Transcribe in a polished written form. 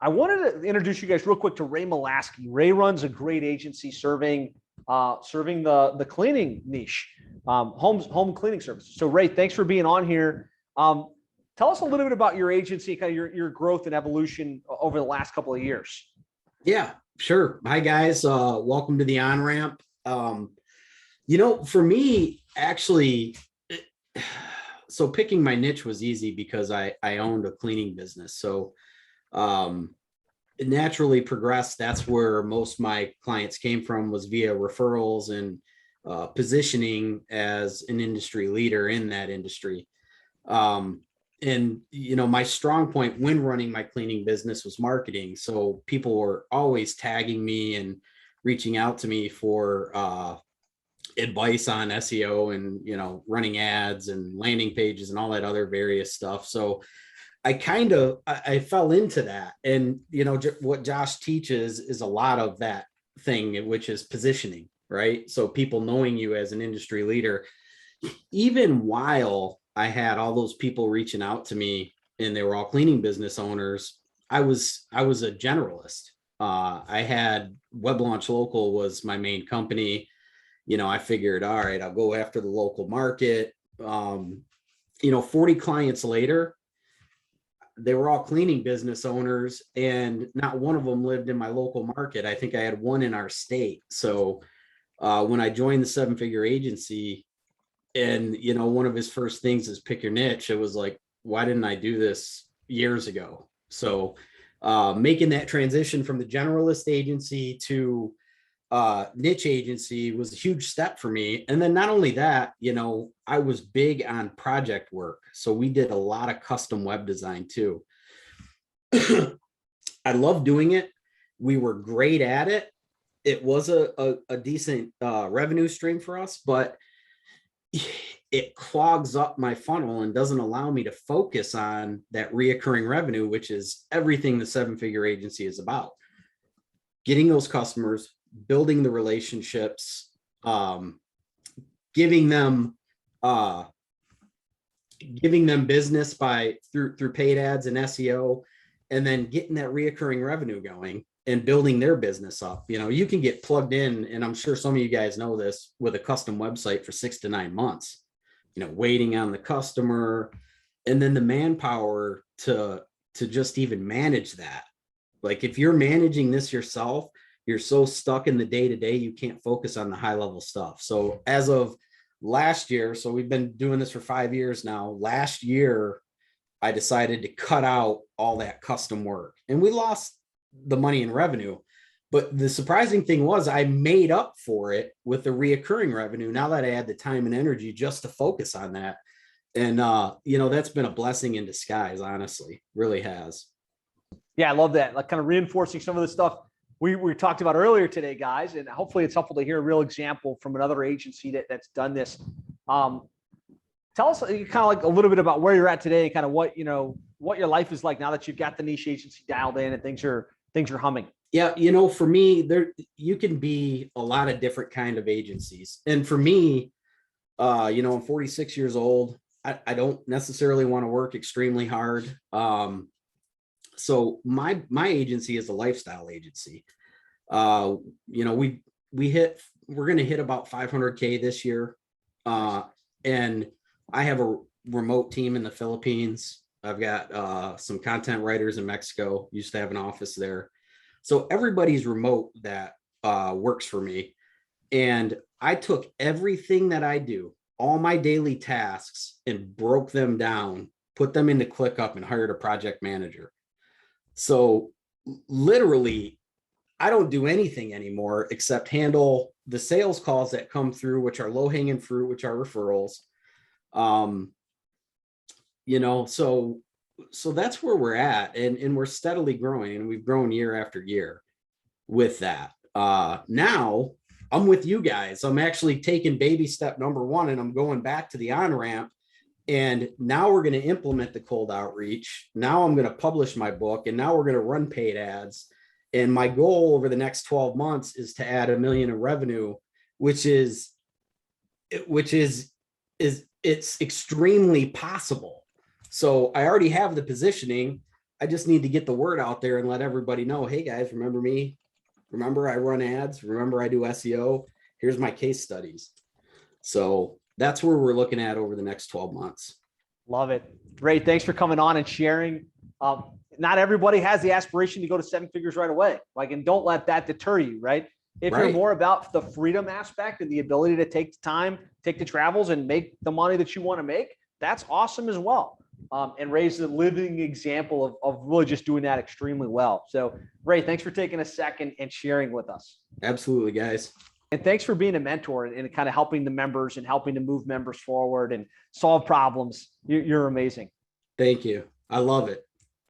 I wanted to introduce you guys real quick to Ray Malaski. Ray runs a great agency serving the cleaning niche, home cleaning services. So Ray, thanks for being on here. Tell us a little bit about your agency, kind of your growth and evolution over the last couple of years. Yeah, sure. Hi guys. Welcome to the on-ramp. For me, actually, so picking my niche was easy because I owned a cleaning business. So it naturally progressed. That's where most of my clients came from, was via referrals and positioning as an industry leader in that industry. My strong point when running my cleaning business was marketing. So people were always tagging me and reaching out to me for advice on SEO and, running ads and landing pages and all that other various stuff. So I fell into that. And, what Josh teaches is a lot of that thing, which is positioning, right? So people knowing you as an industry leader, even while I had all those people reaching out to me and they were all cleaning business owners, I was a generalist. I had Web Launch Local was my main company. I figured, all right, I'll go after the local market. 40 clients later, they were all cleaning business owners and not one of them lived in my local market. I think I had one in our state. So when I joined the seven-figure agency, and, one of his first things is pick your niche. It was like, why didn't I do this years ago? So making that transition from the generalist agency to niche agency was a huge step for me. And then not only that, I was big on project work. So we did a lot of custom web design too. I love doing it. We were great at it. It was a decent revenue stream for us, but it clogs up my funnel and doesn't allow me to focus on that reoccurring revenue, which is everything the seven-figure agency is about. Getting those customers, building the relationships, giving them business through paid ads and SEO, and then getting that reoccurring revenue going and building their business up. You can get plugged in, and I'm sure some of you guys know this, with a custom website for 6 to 9 months, waiting on the customer, and then the manpower to just even manage that. Like if you're managing this yourself, you're so stuck in the day-to-day, you can't focus on the high level stuff. So as of last year, so we've been doing this for 5 years now. Last year, I decided to cut out all that custom work, and we lost the money in revenue. But the surprising thing was I made up for it with the reoccurring revenue now that I had the time and energy just to focus on that. And, that's been a blessing in disguise, honestly, really has. Yeah, I love that. Like kind of reinforcing some of the stuff we talked about earlier today, guys, and hopefully it's helpful to hear a real example from another agency that's done this. Tell us kind of like a little bit about where you're at today, kind of what your life is like now that you've got the niche agency dialed in and things are humming. Yeah, for me, you can be a lot of different kind of agencies. And for me, I'm 46 years old. I don't necessarily want to work extremely hard. So my agency is a lifestyle agency. We're going to hit about 500K this year. And I have a remote team in the Philippines. I've got some content writers in Mexico, used to have an office there. So everybody's remote that works for me. And I took everything that I do, all my daily tasks, and broke them down, put them into ClickUp, and hired a project manager. So literally, I don't do anything anymore except handle the sales calls that come through, which are low-hanging fruit, which are referrals. So that's where we're at, and we're steadily growing, and we've grown year after year with that. Now I'm with you guys. I'm actually taking baby step number 1, and I'm going back to the on-ramp. And now we're going to implement the cold outreach. Now I'm going to publish my book, and now we're going to run paid ads. And my goal over the next 12 months is to add $1 million in revenue, which is it's extremely possible. So I already have the positioning. I just need to get the word out there and let everybody know, hey guys, remember me? Remember I run ads? Remember I do SEO? Here's my case studies. So that's where we're looking at over the next 12 months. Love it. Ray, thanks for coming on and sharing. Not everybody has the aspiration to go to 7 figures right away. Like, and don't let that deter you, right? If you're more about the freedom aspect and the ability to take the time, take the travels and make the money that you want to make, that's awesome as well. And Ray's a living example of really just doing that extremely well. So Ray, thanks for taking a second and sharing with us. Absolutely, guys. And thanks for being a mentor and kind of helping the members and helping to move members forward and solve problems. You're amazing. Thank you. I love it.